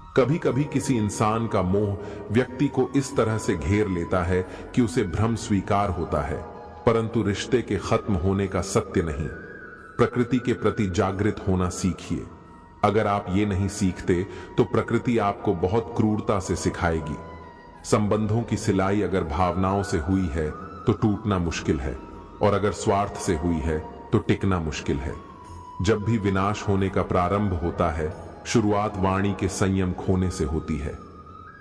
कभी कभी किसी इंसान का मोह व्यक्ति को इस तरह से घेर लेता है कि उसे भ्रम स्वीकार होता है, परंतु रिश्ते के खत्म होने का सत्य नहीं। प्रकृति के प्रति जागृत होना सीखिए। अगर आप ये नहीं सीखते तो प्रकृति आपको बहुत क्रूरता से सिखाएगी। संबंधों की सिलाई अगर भावनाओं से हुई है तो टूटना मुश्किल है, और अगर स्वार्थ से हुई है तो टिकना मुश्किल है। जब भी विनाश होने का प्रारंभ होता है, शुरुआत वाणी के संयम खोने से होती है।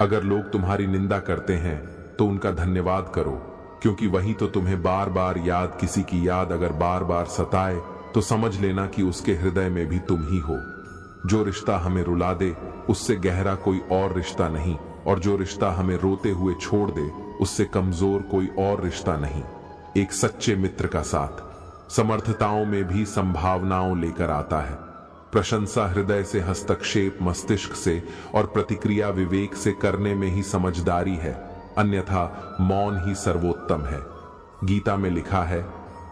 अगर लोग तुम्हारी निंदा करते हैं तो उनका धन्यवाद करो, क्योंकि वही तो तुम्हें बार बार याद, किसी की याद अगर बार बार सताए तो समझ लेना कि उसके हृदय में भी तुम ही हो। जो रिश्ता हमें रुला दे उससे गहरा कोई और रिश्ता नहीं, और जो रिश्ता हमें रोते हुए छोड़ दे उससे कमजोर कोई और रिश्ता नहीं। एक सच्चे मित्र का साथ समर्थताओं में भी संभावनाओं लेकर आता है। प्रशंसा हृदय से, हस्तक्षेप मस्तिष्क से, और प्रतिक्रिया विवेक से करने में ही समझदारी है, अन्यथा मौन ही सर्वोत्तम है। गीता में लिखा है,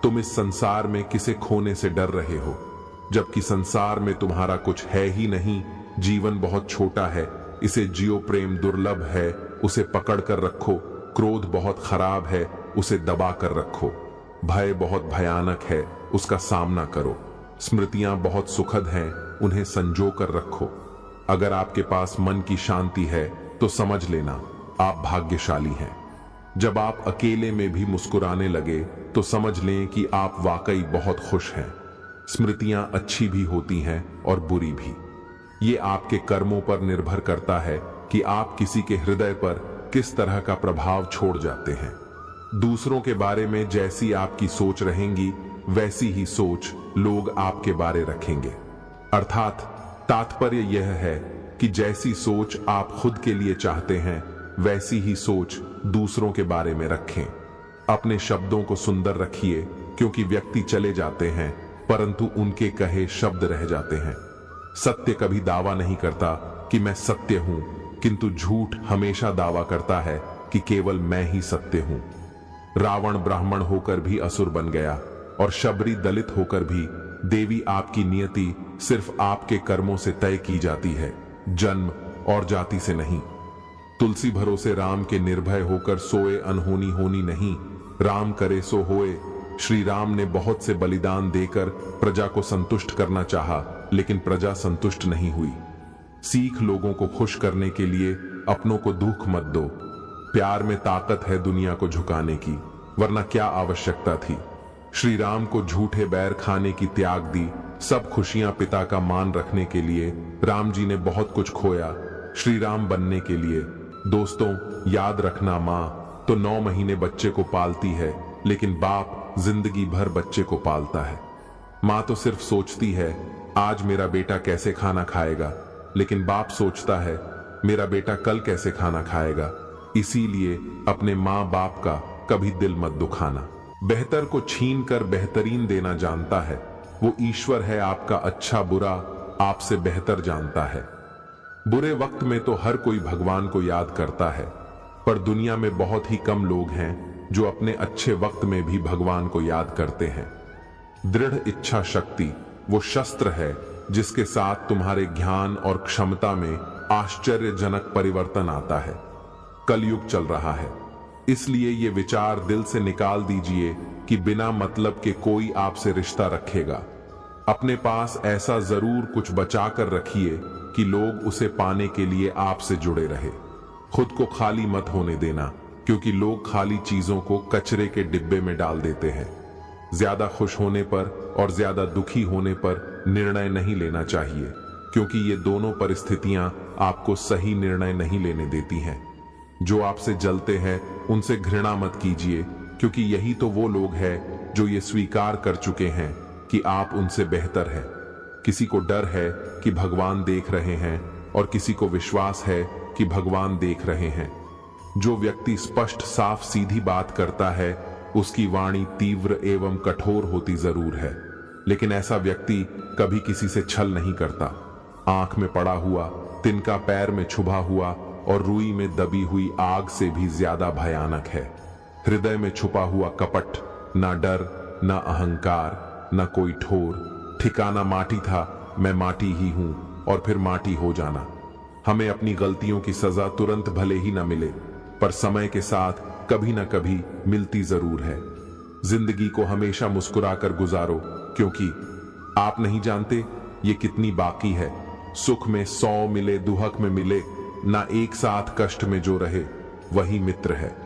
तुम इस संसार में किसे खोने से डर रहे हो, जबकि संसार में तुम्हारा कुछ है ही नहीं। जीवन बहुत छोटा है, इसे जियो। प्रेम दुर्लभ है, उसे पकड़ कर रखो। क्रोध बहुत खराब है, उसे दबा कर रखो। भय बहुत भयानक है, उसका सामना करो। स्मृतियां बहुत सुखद हैं, उन्हें संजो कर रखो। अगर आपके पास मन की शांति है तो समझ लेना आप भाग्यशाली हैं। जब आप अकेले में भी मुस्कुराने लगे तो समझ लें कि आप वाकई बहुत खुश हैं। स्मृतियां अच्छी भी होती हैं और बुरी भी। ये आपके कर्मों पर निर्भर करता है कि आप किसी के हृदय पर किस तरह का प्रभाव छोड़ जाते हैं। दूसरों के बारे में जैसी आपकी सोच रहेंगी, वैसी ही सोच लोग आपके बारे रखेंगे। अर्थात तात्पर्य यह है कि जैसी सोच आप खुद के लिए चाहते हैं, वैसी ही सोच दूसरों के बारे में रखें। अपने शब्दों को सुंदर रखिए, क्योंकि व्यक्ति चले जाते हैं परंतु उनके कहे शब्द रह जाते हैं। सत्य कभी दावा नहीं करता कि मैं सत्य हूं, किंतु झूठ हमेशा दावा करता है कि केवल मैं ही सत्य हूं। रावण ब्राह्मण होकर भी असुर बन गया, और शबरी दलित होकर भी देवी। आपकी नियति सिर्फ आपके कर्मों से तय की जाती है, जन्म और जाति से नहीं। तुलसी भरोसे राम के निर्भय होकर सोए, अनहोनी होनी नहीं। राम करे सो होए। श्री राम ने बहुत से बलिदान देकर प्रजा को संतुष्ट करना चाहा, लेकिन प्रजा संतुष्ट नहीं हुई। सीख लोगों को खुश करने के लिए अपनों को दुख मत दो। प्यार में ताकत है दुनिया को झुकाने की, वरना क्या आवश्यकता थी। श्री राम को झूठे बैर खाने की त्याग दी। सब खुशियां पिता का मान रखने के लिए राम जी ने बहुत कुछ खोया श्री राम बनने के लिए। दोस्तों, याद रखना, माँ तो 9 महीने बच्चे को पालती है, लेकिन बाप जिंदगी भर बच्चे को पालता है। माँ तो सिर्फ सोचती है आज मेरा बेटा कैसे खाना खाएगा, लेकिन बाप सोचता है मेरा बेटा कल कैसे खाना खाएगा। इसीलिए अपने माँ बाप का कभी दिल मत दुखाना। बेहतर को छीन कर बेहतरीन देना जानता है वो ईश्वर है। आपका अच्छा बुरा आपसे बेहतर जानता है। बुरे वक्त में तो हर कोई भगवान को याद करता है, पर दुनिया में बहुत ही कम लोग हैं जो अपने अच्छे वक्त में भी भगवान को याद करते हैं। दृढ़ इच्छा शक्ति वो शस्त्र है जिसके साथ तुम्हारे ज्ञान और क्षमता में आश्चर्यजनक परिवर्तन आता है। कलयुग चल रहा है, इसलिए ये विचार दिल से निकाल दीजिए कि बिना मतलब के कोई आपसे रिश्ता रखेगा। अपने पास ऐसा जरूर कुछ बचा कर रखिए कि लोग उसे पाने के लिए आपसे जुड़े रहे। खुद को खाली मत होने देना, क्योंकि लोग खाली चीजों को कचरे के डिब्बे में डाल देते हैं। ज्यादा खुश होने पर और ज्यादा दुखी होने पर निर्णय नहीं लेना चाहिए, क्योंकि ये दोनों परिस्थितियां आपको सही निर्णय नहीं लेने देती हैं। जो आपसे जलते हैं उनसे घृणा मत कीजिए, क्योंकि यही तो वो लोग हैं जो ये स्वीकार कर चुके हैं कि आप उनसे बेहतर हैं। किसी को डर है कि भगवान देख रहे हैं, और किसी को विश्वास है कि भगवान देख रहे हैं। जो व्यक्ति स्पष्ट साफ सीधी बात करता है उसकी वाणी तीव्र एवं कठोर होती जरूर है, लेकिन ऐसा व्यक्ति कभी किसी से छल नहीं करता। आंख में पड़ा हुआ तिनका पैर में छुभा हुआ और रुई में दबी हुई आग से भी ज्यादा भयानक है। हृदय में छुपा हुआ कपट, ना डर, ना अहंकार, ना कोई ठोर। ठिकाना माटी था, मैं माटी ही हूं, और फिर माटी हो जाना। हमें अपनी गलतियों की सजा तुरंत भले ही ना मिले, पर समय के साथ कभी ना कभी मिलती जरूर है। जिंदगी को हमेशा मुस्कुराकर गुजारो, क्योंकि आप नहीं जानते ये कितनी बाकी है। सुख में 100 मिले, दुहक में मिले, ना एक साथ कष्ट में जो रहे वही मित्र है।